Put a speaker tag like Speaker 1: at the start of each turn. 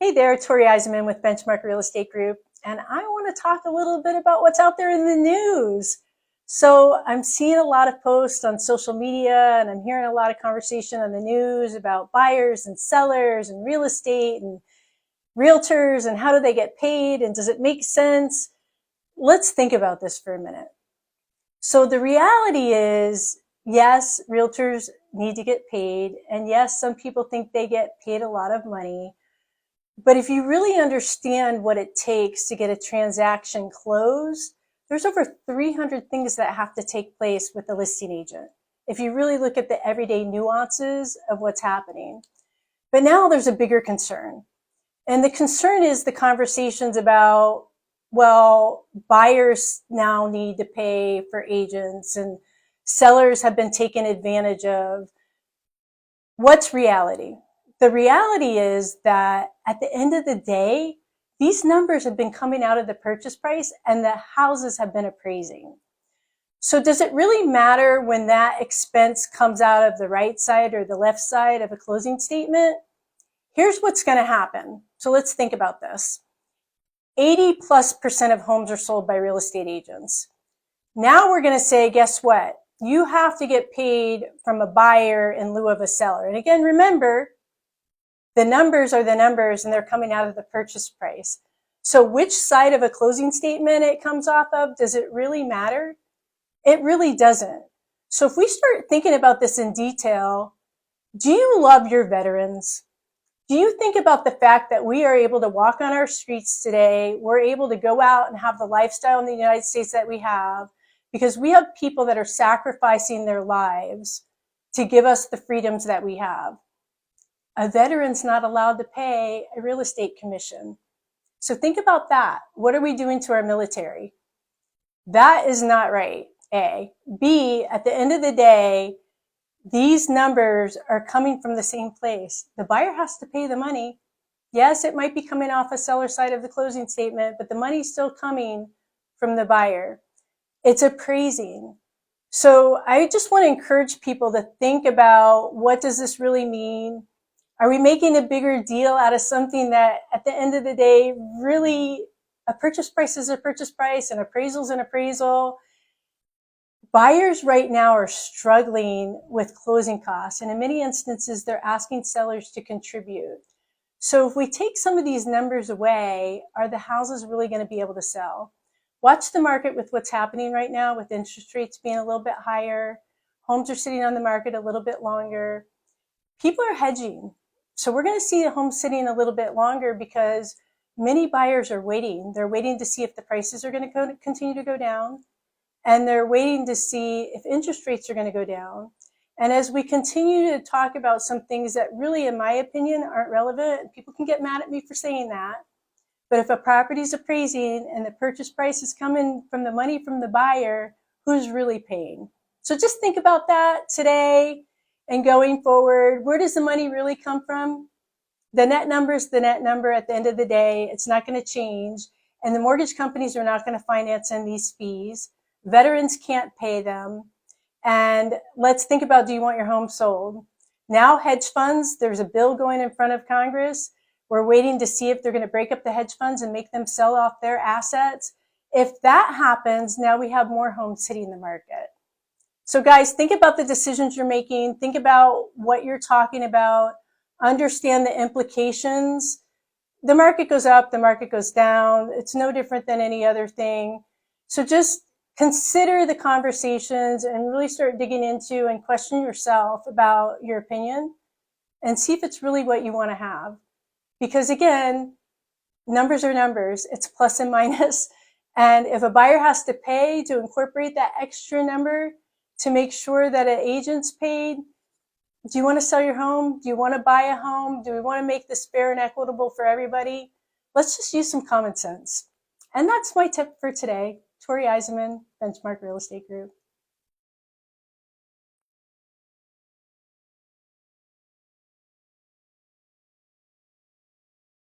Speaker 1: Hey there, Torey Eisenman with Benchmark Real Estate Group, and I want to talk a little bit about what's out there in the news. So I'm seeing a lot of posts on social media, and I'm hearing a lot of conversation on the news about buyers and sellers and real estate and realtors and how do they get paid and does it make sense? Let's think about this for a minute. So the reality is, yes, realtors need to get paid, and yes, some people think they get paid a lot of money. But if you really understand what it takes to get a transaction closed, there's over 300 things that have to take place with the listing agent. If you really look at the everyday nuances of what's happening. But now there's a bigger concern. And the concern is the conversations about, well, buyers now need to pay for agents and sellers have been taken advantage of. What's reality? The reality is that at the end of the day, these numbers have been coming out of the purchase price and the houses have been appraising. So does it really matter when that expense comes out of the right side or the left side of a closing statement? Here's what's going to happen. So let's think about this. 80+% of homes are sold by real estate agents. Now we're going to say, guess what? You have to get paid from a buyer in lieu of a seller. And again, remember, the numbers are the numbers and they're coming out of the purchase price. So which side of a closing statement it comes off of, does it really matter? It really doesn't. So if we start thinking about this in detail, do you love your veterans? Do you think about the fact that we are able to walk on our streets today? We're able to go out and have the lifestyle in the United States that we have because we have people that are sacrificing their lives to give us the freedoms that we have. A veteran's not allowed to pay a real estate commission. So think about that. What are we doing to our military? That is not right, A. B, at the end of the day, these numbers are coming from the same place. The buyer has to pay the money. Yes, it might be coming off a seller side of the closing statement, but the money's still coming from the buyer. It's appraising. So I just want to encourage people to think about, what does this really mean? Are we making a bigger deal out of something that at the end of the day, really a purchase price is a purchase price and appraisal is an appraisal? Buyers right now are struggling with closing costs, and in many instances, they're asking sellers to contribute. So if we take some of these numbers away, are the houses really going to be able to sell? Watch the market with what's happening right now with interest rates being a little bit higher. Homes are sitting on the market a little bit longer. People are hedging. So we're going to see the home sitting a little bit longer because many buyers are waiting. They're waiting to see if the prices are going to continue to go down. And they're waiting to see if interest rates are going to go down. And as we continue to talk about some things that really, in my opinion, aren't relevant, people can get mad at me for saying that. But if a property is appraising and the purchase price is coming from the money from the buyer, who's really paying? So just think about that today and going forward. Where does the money really come from? The net number is the net number at the end of the day. It's not going to change. And the mortgage companies are not going to finance in these fees. Veterans can't pay them. And let's think about, do you want your home sold? Now hedge funds, there's a bill going in front of Congress. We're waiting to see if they're going to break up the hedge funds and make them sell off their assets. If that happens, now we have more homes hitting the market. So guys, think about the decisions you're making. Think about what you're talking about. Understand the implications. The market goes up, the market goes down. It's no different than any other thing. So just consider the conversations and really start digging into and question yourself about your opinion and see if it's really what you want to have. Because again, numbers are numbers. It's plus and minus. And if a buyer has to pay to incorporate that extra number to make sure that an agent's paid, do you want to sell your home? Do you want to buy a home? Do we want to make this fair and equitable for everybody? Let's just use some common sense. And that's my tip for today. Torey Eisenman, Benchmark Real Estate Group.